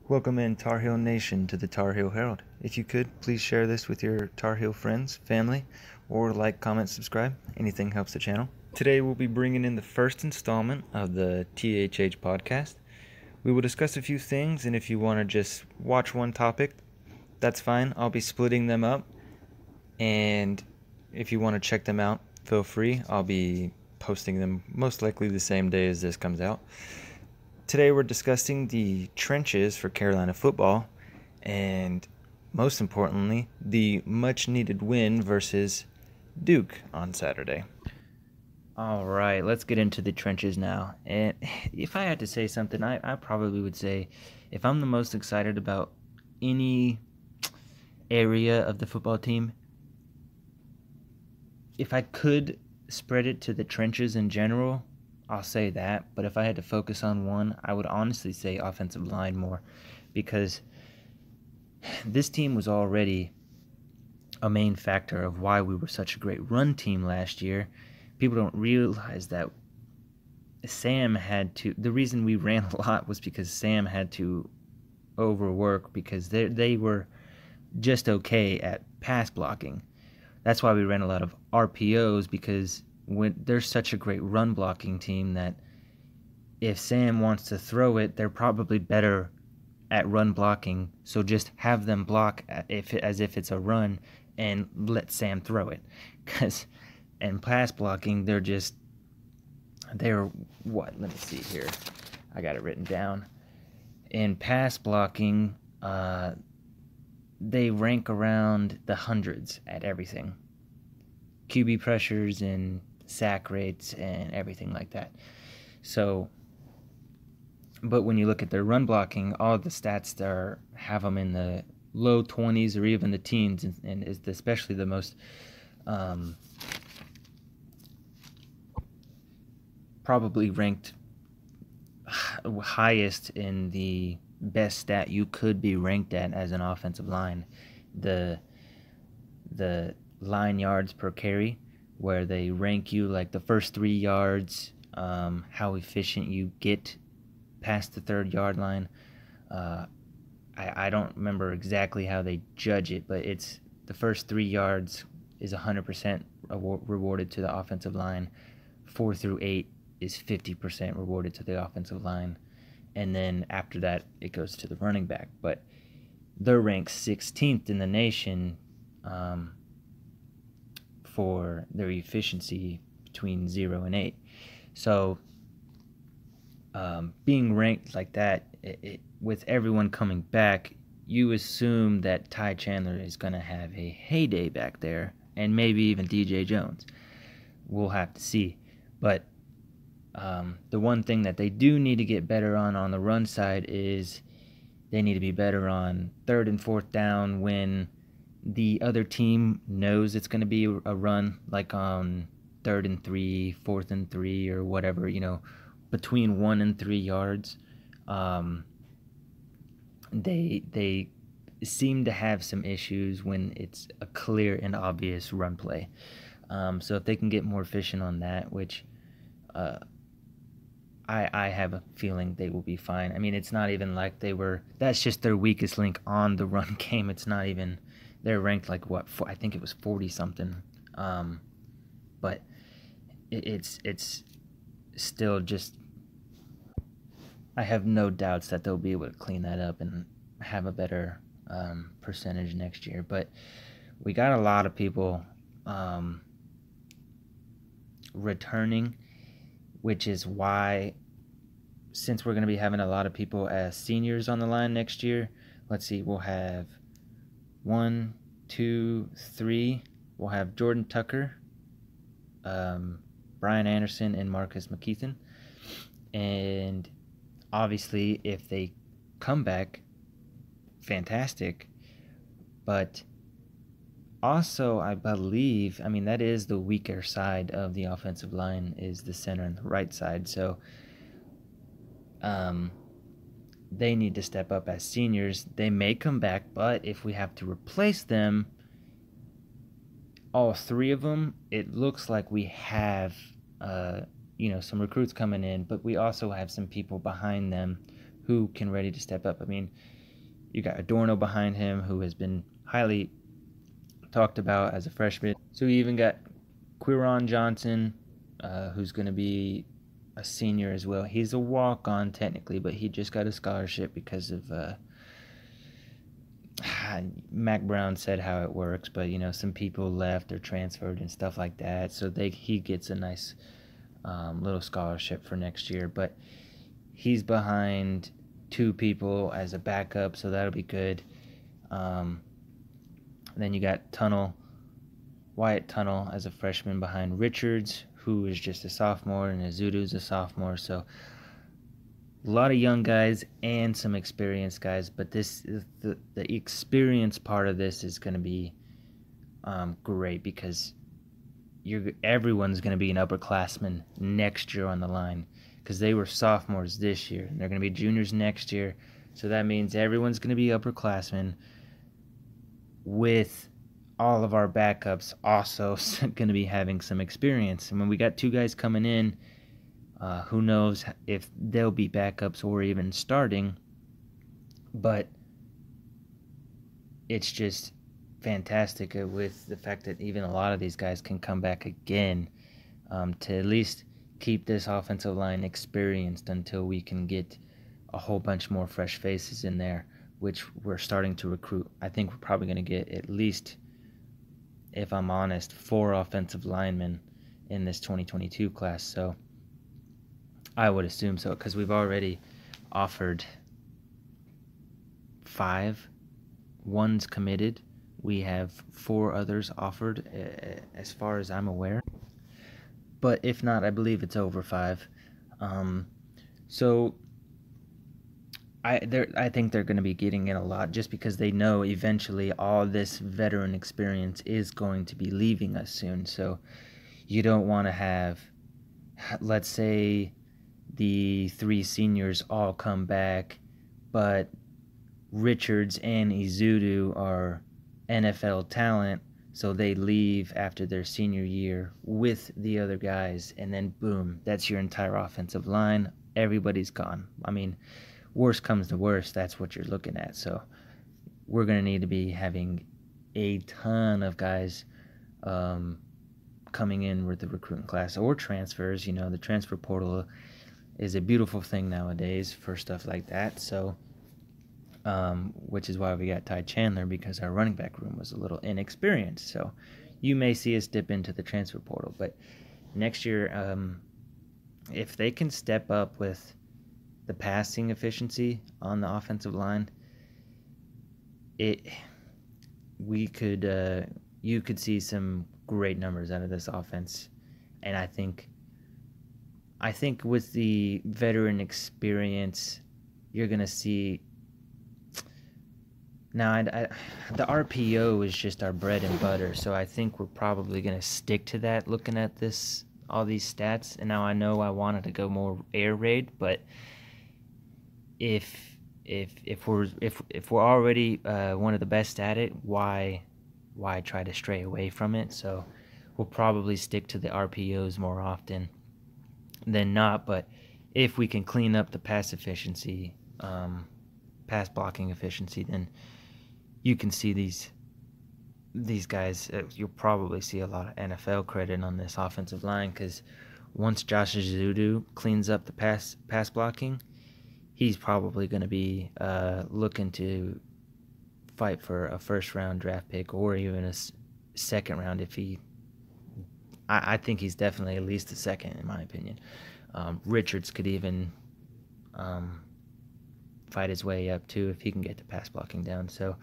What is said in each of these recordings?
Welcome in Tar Heel Nation to the Tar Heel Herald. If you could, please share this with your Tar Heel friends, family, or like, comment, subscribe. Anything helps the channel. Today we'll be bringing in the first installment of the THH podcast. We will discuss a few things, and if you want to just watch one topic, that's fine. I'll be splitting them up, and if you want to check them out, feel free. I'll be posting them most likely the same day as this comes out. Today we're discussing the trenches for Carolina football, and most importantly, the much-needed win versus Duke on Saturday. All right, let's get into the trenches now. And if I had to say something, I probably would say if I'm the most excited about any area of the football team, if I could spread it to the trenches in general, I'll say that. But if I had to focus on one, I would honestly say offensive line more, because this team was already a main factor of why we were such a great run team last year. People don't realize that Sam had to, the reason we ran a lot was because Sam had to overwork, because they were just okay at pass blocking. That's why we ran a lot of RPOs, because when they're such a great run blocking team that if Sam wants to throw it, they're probably better at run blocking. So just have them block as if it's a run and let Sam throw it. And pass blocking, they're what? Let me see here. I got it written down. In pass blocking, they rank around the hundreds at everything. QB pressures and sack rates and everything like that. So, but when you look at their run blocking, all the stats there have them in the low 20s or even the teens, and is especially the most probably ranked highest in the best stat you could be ranked at as an offensive line, the line yards per carry, where they rank you like the first 3 yards, how efficient you get past the 3rd yard line. I don't remember exactly how they judge it, but it's the first 3 yards is 100% rewarded to the offensive line. 4 through 8 is 50% rewarded to the offensive line. And then after that, it goes to the running back. But they're ranked 16th in the nation for their efficiency between 0 and 8. So being ranked like that, with everyone coming back, you assume that Ty Chandler is going to have a heyday back there, and maybe even DJ Jones. We'll have to see. But the one thing that they do need to get better on the run side is they need to be better on 3rd and 4th down when the other team knows it's going to be a run, like on 3rd and 3, 4th and 3, or whatever, between 1 and 3 yards. They seem to have some issues when it's a clear and obvious run play. So if they can get more efficient on that, which I have a feeling they will be fine. I mean, it's not even like that's just their weakest link on the run game. It's not even, they're ranked like I think it was 40-something. But it's still just, I have no doubts that they'll be able to clean that up and have a better percentage next year. But we got a lot of people returning, which is why, since we're going to be having a lot of people as seniors on the line next year, let's see, we'll have 1, 2, 3. We'll have Jordan Tucker, Brian Anderson, and Marcus McKeithen. And obviously, if they come back, fantastic. But also, I believe, that is the weaker side of the offensive line, is the center and the right side. So they need to step up as seniors. They may come back, but if we have to replace them, all 3 of them, it looks like we have some recruits coming in, but we also have some people behind them who can ready to step up. You got Adorno behind him, who has been highly talked about as a freshman. So you even got Quiron Johnson, who's going to be a senior as well. He's a walk-on technically, but he just got a scholarship because of Mac Brown said how it works, but you know, some people left or transferred and stuff like that, so he gets a nice little scholarship for next year. But he's behind 2 people as a backup, so that'll be good. Then you got Wyatt Tunnel as a freshman behind Richards, who is just a sophomore, and Azudu's a sophomore. So a lot of young guys and some experienced guys, but this is the experience part of this is going to be great, because everyone's going to be an upperclassman next year on the line, because they were sophomores this year and they're going to be juniors next year. So that means everyone's going to be upperclassmen, with all of our backups also going to be having some experience. And when we got 2 guys coming in, who knows if they'll be backups or even starting, but it's just fantastic with the fact that even a lot of these guys can come back again, to at least keep this offensive line experienced until we can get a whole bunch more fresh faces in there, which we're starting to recruit. I think we're probably going to get at least, if I'm honest, 4 offensive linemen in this 2022 class. So I would assume so, because we've already offered 5. 1's committed. We have 4 others offered, as far as I'm aware. But if not, I believe it's over 5. So I think they're going to be getting in a lot, just because they know eventually all this veteran experience is going to be leaving us soon. So you don't want to have, let's say, the 3 seniors all come back, but Richards and Izudu are NFL talent, so they leave after their senior year with the other guys, and then boom, that's your entire offensive line. Everybody's gone. I mean, worst comes to worst, that's what you're looking at. So we're going to need to be having a ton of guys coming in with the recruiting class, or transfers. You know, the transfer portal is a beautiful thing nowadays for stuff like that. So which is why we got Ty Chandler, because our running back room was a little inexperienced. So you may see us dip into the transfer portal, but next year, if they can step up with the passing efficiency on the offensive line, you could see some great numbers out of this offense. And I think with the veteran experience, you're gonna see. Now, the RPO is just our bread and butter, so I think we're probably going to stick to that, looking at all these stats. And now I know I wanted to go more air raid, but if we're already one of the best at it, why try to stray away from it? So we'll probably stick to the RPOs more often than not. But if we can clean up the pass efficiency, pass blocking efficiency, then you can see these guys. You'll probably see a lot of NFL credit on this offensive line, because once Josh Azudu cleans up the pass blocking, he's probably going to be looking to fight for a first-round draft pick, or even a second round. I think he's definitely at least a second, in my opinion. Richards could even fight his way up too, if he can get the pass blocking down. So,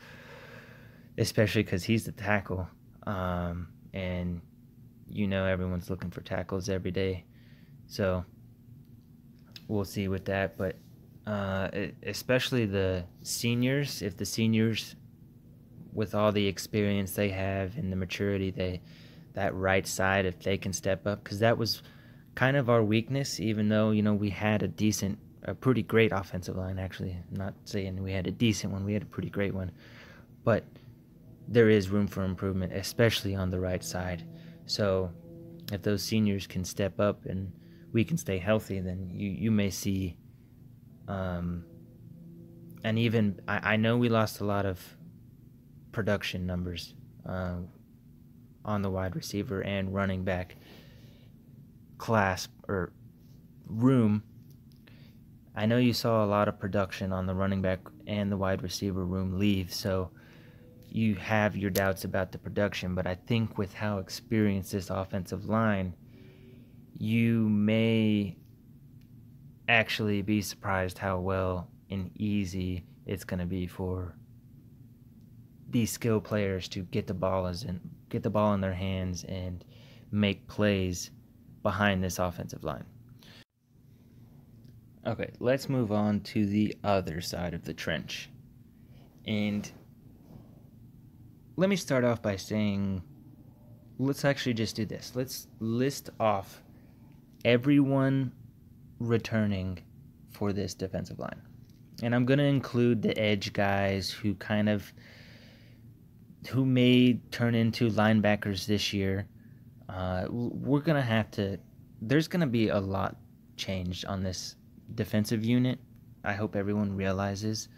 especially because he's the tackle, and you know everyone's looking for tackles every day. So we'll see with that. But especially the seniors, if the seniors, with all the experience they have and the maturity, that right side, if they can step up, because that was kind of our weakness, even though, you know, we had a pretty great offensive line. Actually, I'm not saying we had a decent one, we had a pretty great one, but there is room for improvement, especially on the right side. So if those seniors can step up and we can stay healthy, then you may see a and even I know we lost a lot of production numbers on the wide receiver and running back class or room. I know you saw a lot of production on the running back and the wide receiver room leave, so you have your doubts about the production, but I think with how experienced this offensive line, you may actually be surprised how well and easy it's going to be for these skill players to get the ball in their hands and make plays behind this offensive line. Okay, let's move on to the other side of the trench. And let me start off by saying, let's actually just do this. Let's list off everyone returning for this defensive line. And I'm going to include the edge guys who may turn into linebackers this year. We're going to have to, there's going to be a lot changed on this defensive unit. I hope everyone realizes.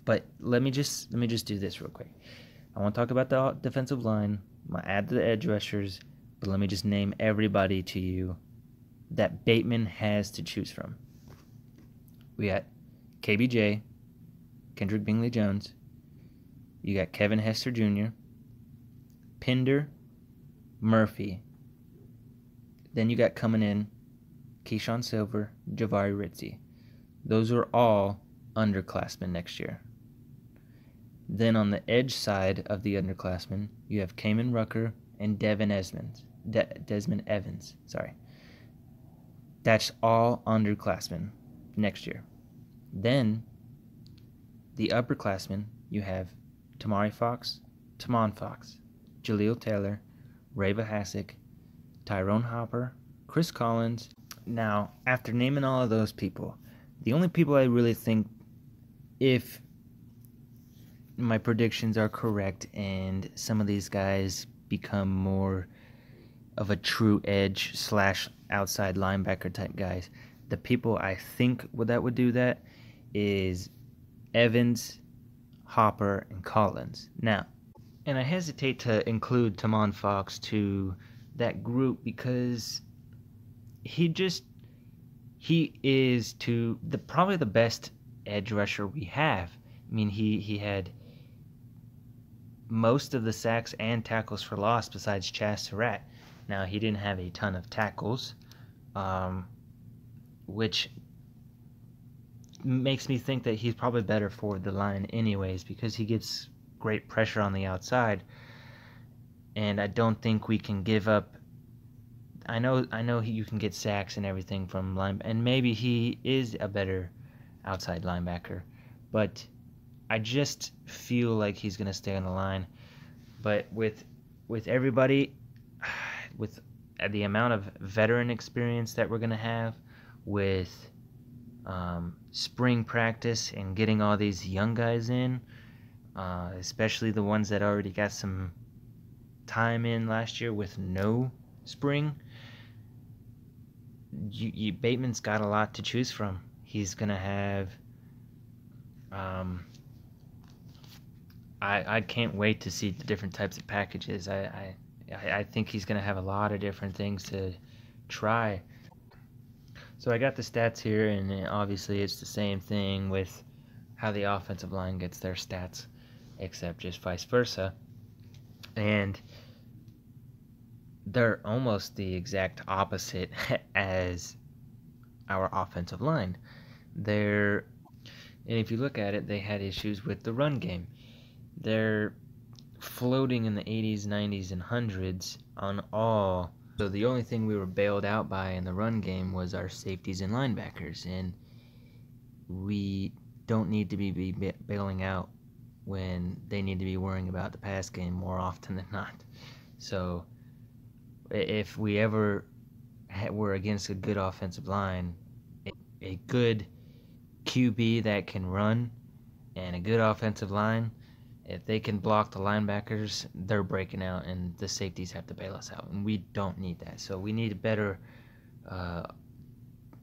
But let me just do this real quick. I want to talk about the defensive line. I'm going to add the edge rushers, but let me just name everybody to you that Bateman has to choose from. We got KBJ, Kendrick Bingley-Jones. You got Kevin Hester Jr., Pinder, Murphy. Then you got coming in Keyshawn Silver, Javari Ritzie. Those are all underclassmen next year. Then on the edge side of the underclassmen, you have Kamen Rucker and Desmond Evans. Sorry. That's all underclassmen next year. Then the upperclassmen, you have Tamon Fox, Jaleel Taylor, Reva Hassick, Tyrone Hopper, Chris Collins. Now, after naming all of those people, the only people I really think, if my predictions are correct and some of these guys become more of a true edge / outside linebacker type guys, the people I think that would do that is Evans, Hopper, and Collins. Now, and I hesitate to include Tamon Fox to that group because he is probably the best edge rusher we have. I mean, he had most of the sacks and tackles for loss besides Chaz Surratt. Now, he didn't have a ton of tackles, which makes me think that he's probably better for the line anyways because he gets great pressure on the outside, and I don't think we can give up. I know you can get sacks and everything from line, and maybe he is a better outside linebacker, but I just feel like he's going to stay on the line. But with everybody, with the amount of veteran experience that we're going to have, with spring practice and getting all these young guys in, especially the ones that already got some time in last year with no spring, Bateman's got a lot to choose from. He's going to have... I can't wait to see the different types of packages. I think he's going to have a lot of different things to try. So I got the stats here, and obviously it's the same thing with how the offensive line gets their stats, except just vice versa. And they're almost the exact opposite as our offensive line. And if you look at it, they had issues with the run game. They're floating in the 80s, 90s, and 100s on all. So the only thing we were bailed out by in the run game was our safeties and linebackers, and we don't need to be bailing out when they need to be worrying about the pass game more often than not. So if we ever were against a good offensive line, a good QB that can run and a good offensive line, if they can block the linebackers, they're breaking out, and the safeties have to bail us out, and we don't need that. So we need a better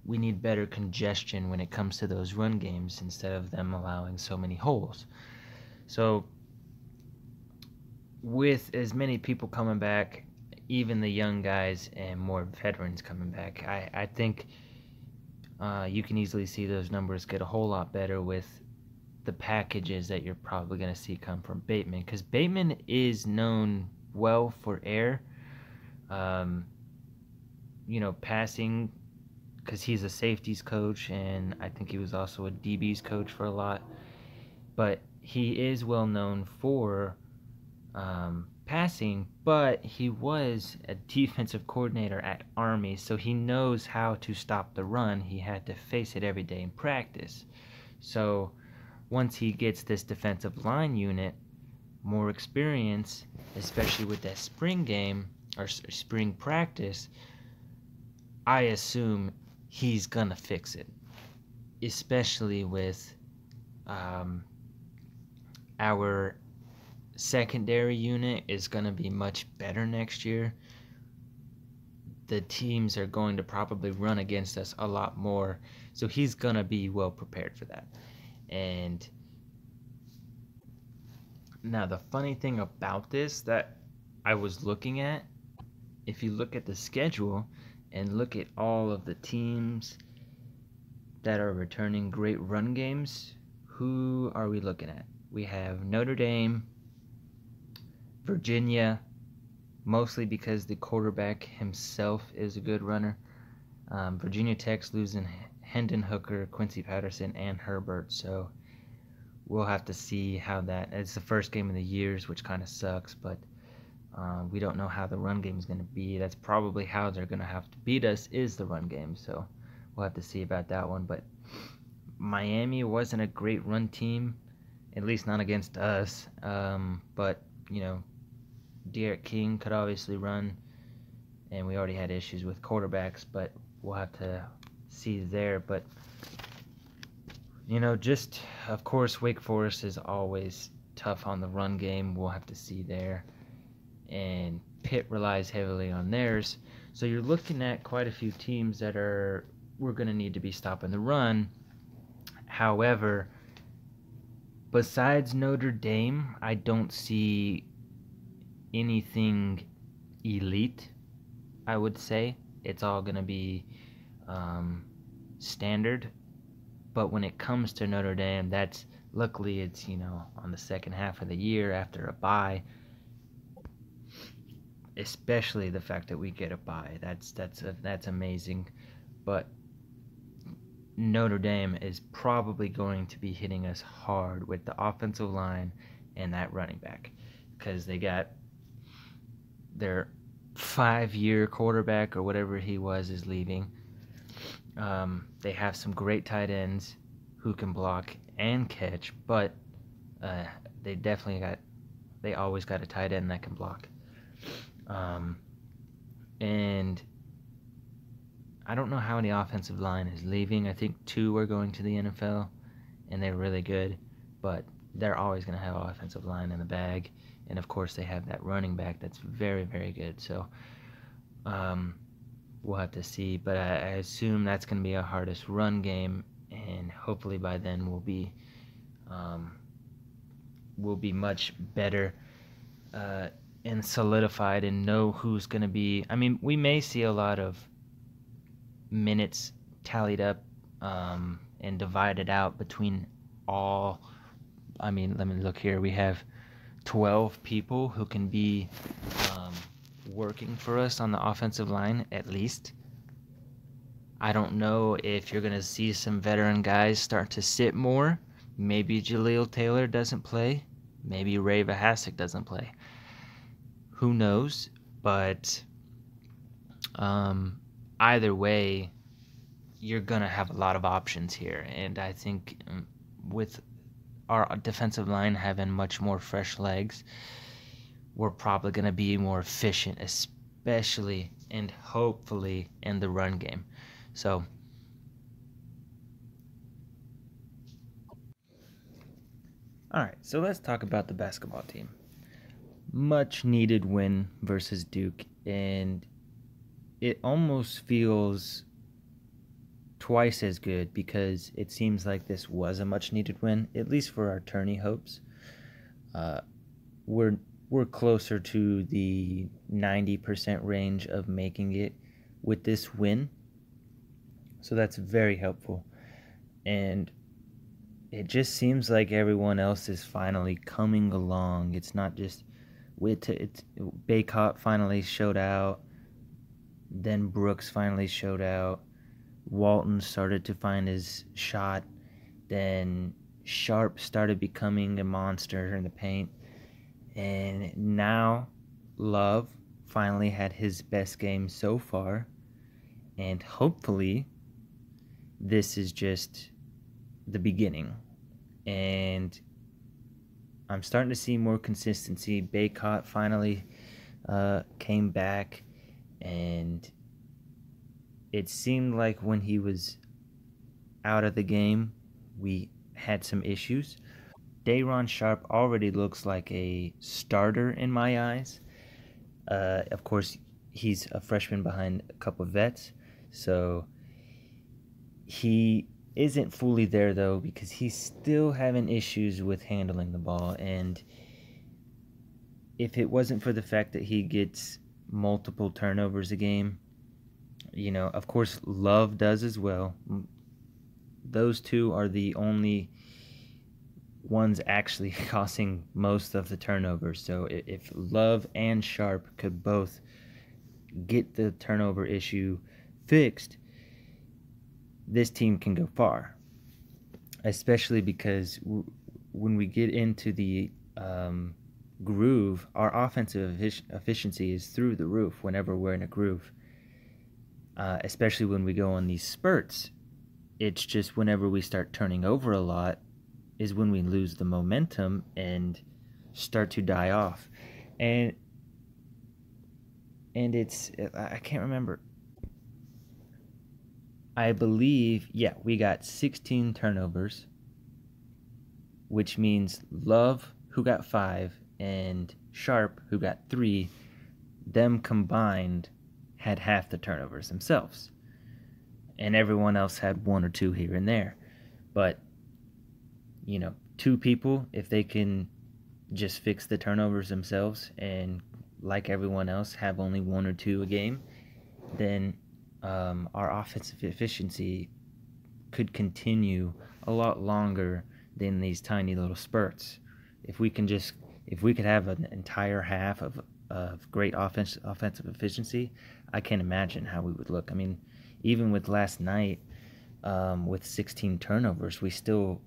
we need better congestion when it comes to those run games instead of them allowing so many holes. So with as many people coming back, even the young guys and more veterans coming back, I think you can easily see those numbers get a whole lot better with the packages that you're probably going to see come from Bateman, because Bateman is known well for air, passing, because he's a safeties coach, and I think he was also a DB's coach for a lot, but he is well known for passing, but he was a defensive coordinator at Army, so he knows how to stop the run. He had to face it every day in practice. So once he gets this defensive line unit more experience, especially with that spring game or spring practice, I assume he's gonna fix it, especially with our secondary unit is going to be much better next year. The teams are going to probably run against us a lot more, so he's going to be well prepared for that. And now the funny thing about this that I was looking at, if you look at the schedule and look at all of the teams that are returning great run games, who are we looking at? We have Notre Dame, Virginia, mostly because the quarterback himself is a good runner. Virginia Tech's losing Hendon Hooker, Quincy Patterson, and Herbert, so we'll have to see how that. It's the first game of the year, which kind of sucks, but we don't know how the run game is going to be. That's probably how they're going to have to beat us, is the run game, so we'll have to see about that one. But Miami wasn't a great run team, at least not against us, but Derek King could obviously run, and we already had issues with quarterbacks, but we'll have to see there. But just of course Wake Forest is always tough on the run game. We'll have to see there, and Pitt relies heavily on theirs. So you're looking at quite a few teams that we're going to need to be stopping the run. However, besides Notre Dame, I don't see anything elite. I would say it's all going to be standard, but when it comes to Notre Dame, luckily it's on the second half of the year after a bye, especially the fact that we get a bye. That's amazing. But Notre Dame is probably going to be hitting us hard with the offensive line and that running back, because they got their 5-year quarterback or whatever he was is leaving. They have some great tight ends who can block and catch, but they always got a tight end that can block. And I don't know how the offensive line is leaving. I think 2 are going to the NFL, and they're really good, but they're always going to have offensive line in the bag. And, of course, they have that running back that's very, very good. So we'll have to see. But I assume that's going to be our hardest run game, and hopefully by then we'll be much better and solidified and know who's going to be. I mean, we may see a lot of minutes tallied up and divided out between all. I mean, let me look here. We have 12 people who can be working for us on the offensive line at least. I don't know if you're going to see some veteran guys start to sit more. Maybe Jaleel Taylor doesn't play. Maybe Ray Vahasek doesn't play. Who knows? But either way, you're going to have a lot of options here. And I think with our defensive line having much more fresh legs, we're probably going to be more efficient, especially and hopefully in the run game. So all right, so let's talk about the basketball team. Much needed win versus Duke, and it almost feels twice as good, because it seems like this was a much needed win, at least for our tourney hopes. We're closer to the 90% range of making it with this win, so that's very helpful. And it just seems like everyone else is finally coming along. It's not just Baycott finally showed out, then Brooks finally showed out, Walton started to find his shot, then Sharp started becoming a monster in the paint, and now Love finally had his best game so far, and hopefully this is just the beginning. And I'm starting to see more consistency. Baycott finally came back, and it seemed like when he was out of the game, we had some issues. Day'Ron Sharp already looks like a starter in my eyes. Of course, he's a freshman behind a couple of vets, so he isn't fully there though, because he's still having issues with handling the ball. And if it wasn't for the fact that he gets multiple turnovers a game, you know, of course Love does as well. Those two are the only ones actually causing most of the turnovers. So if Love and Sharp could both get the turnover issue fixed, this team can go far, especially because when we get into the groove, our offensive efficiency is through the roof whenever we're in a groove, especially when we go on these spurts. It's just whenever we start turning over a lot is when we lose the momentum and start to die off. And it's, I can't remember, I believe, yeah, we got 16 turnovers, which means Love, who got 5, and Sharp, who got 3, them combined had half the turnovers themselves. And everyone else had 1 or 2 here and there. But, you know, 2 people, if they can just fix the turnovers themselves and, like everyone else, have only 1 or 2 a game, then our offensive efficiency could continue a lot longer than these tiny little spurts. If we could have an entire half of great offensive efficiency, I can't imagine how we would look. I mean, even with last night, with 16 turnovers, we still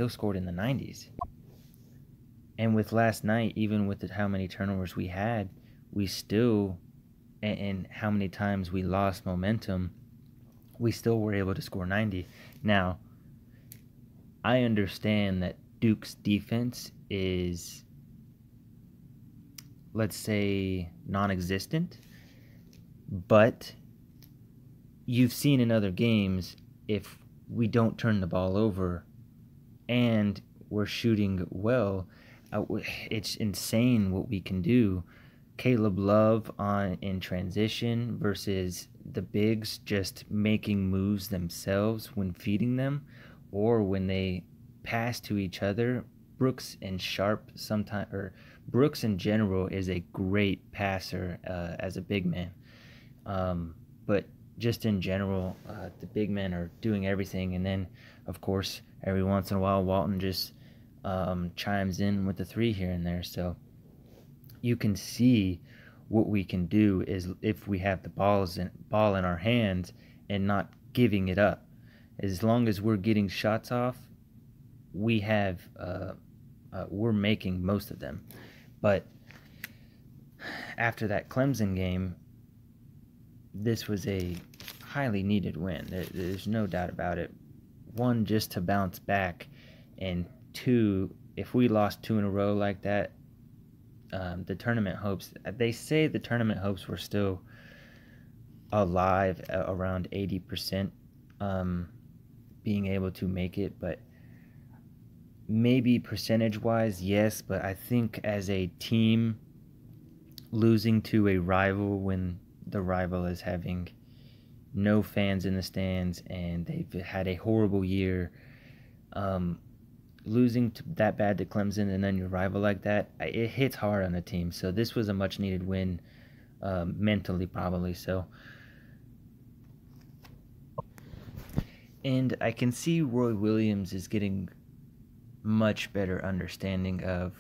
scored in the 90s. And with last night, even with how many turnovers we had, we still, and how many times we lost momentum, we still were able to score 90. Now, I understand that Duke's defense is, let's say, non-existent, but you've seen in other games, if we don't turn the ball over and we're shooting well, it's insane what we can do. Caleb Love in transition versus the bigs just making moves themselves when feeding them, or when they pass to each other. Brooks and Sharp sometimes, or Brooks in general, is a great passer as a big man. But just in general, the big men are doing everything. And then, of course, every once in a while, Walton just chimes in with the 3 here and there. So you can see what we can do is if we have the ball in our hands and not giving it up. As long as we're getting shots off, we're making most of them. But after that Clemson game, this was a highly needed win. There's no doubt about it. 1, just to bounce back, and 2, if we lost 2 in a row like that, the tournament hopes, they say the tournament hopes were still alive, around 80%, being able to make it. But maybe percentage-wise, yes, but I think as a team, losing to a rival when the rival is having no fans in the stands, and they've had a horrible year. Losing that bad to Clemson and then your rival like that, it hits hard on the team. So this was a much-needed win, mentally probably. So, and I can see Roy Williams is getting much better understanding of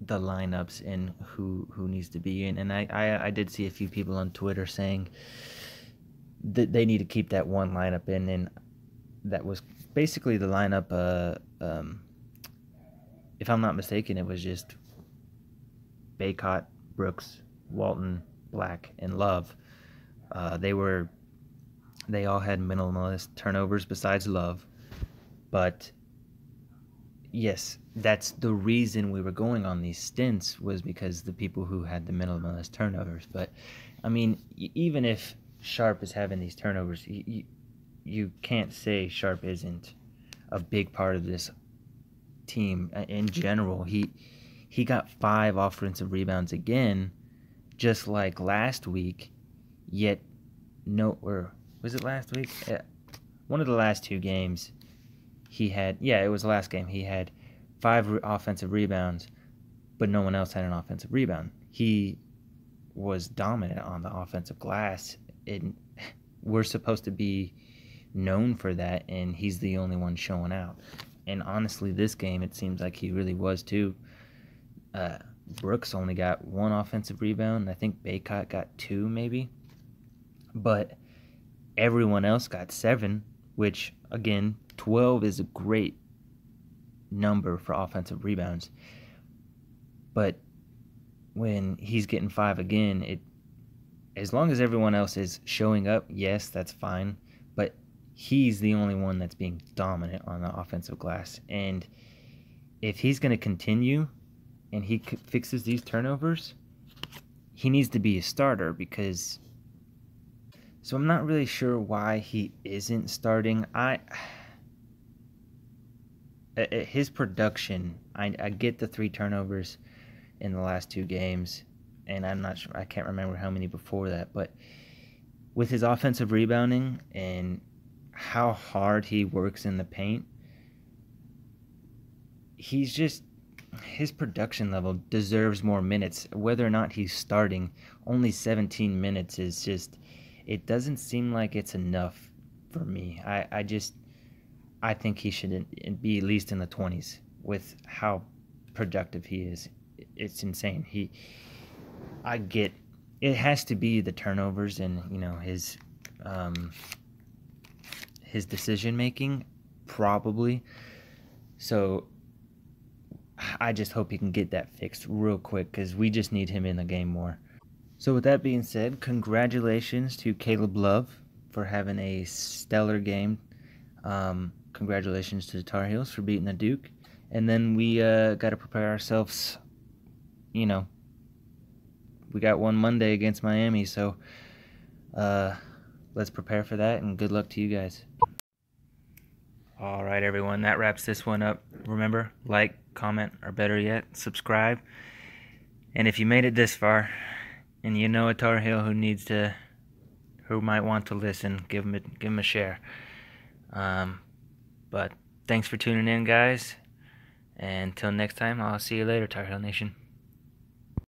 the lineups and who needs to be in. And I did see a few people on Twitter saying that they need to keep that one lineup in, and that was basically the lineup. If I'm not mistaken, it was just Baycott, Brooks, Walton, Black, and Love. They all had minimalist turnovers besides Love, but yes, that's the reason we were going on these stints, was because the people who had the minimalist turnovers. But I mean, even if Sharp is having these turnovers, you can't say Sharp isn't a big part of this team in general. He got 5 offensive rebounds again, just like last week. Yet or was it last week? Yeah. One of the last 2 games, he had. Yeah, it was the last game. He had 5 offensive rebounds, but no one else had an offensive rebound. He was dominant on the offensive glass, and we're supposed to be known for that, and he's the only one showing out. And honestly, this game, it seems like he really was too. Brooks only got 1 offensive rebound. I think Baycott got 2 maybe. But everyone else got 7, which, again, 12 is a great number for offensive rebounds. But when he's getting 5 again, as long as everyone else is showing up, yes, that's fine. But he's the only one that's being dominant on the offensive glass. And if he's going to continue and he fixes these turnovers, he needs to be a starter, because... So I'm not really sure why he isn't starting. His production, I get the 3 turnovers in the last 2 games, and I'm not sure, I can't remember how many before that, but with his offensive rebounding and how hard he works in the paint, his production level deserves more minutes. Whether or not he's starting, only 17 minutes is just, it doesn't seem like it's enough for me. I think he should be at least in the 20s with how productive he is. It's insane. I get, it has to be the turnovers and, his decision making, probably. So I just hope he can get that fixed real quick, because we just need him in the game more. So with that being said, congratulations to Caleb Love for having a stellar game. Congratulations to the Tar Heels for beating the Duke. And then we got to prepare ourselves. We got one Monday against Miami, so let's prepare for that, and good luck to you guys. All right, everyone, that wraps this one up. Remember, like, comment, or better yet, subscribe. And if you made it this far, and you know a Tar Heel who might want to listen, give him a share. But thanks for tuning in, guys. And until next time, I'll see you later, Tar Heel Nation.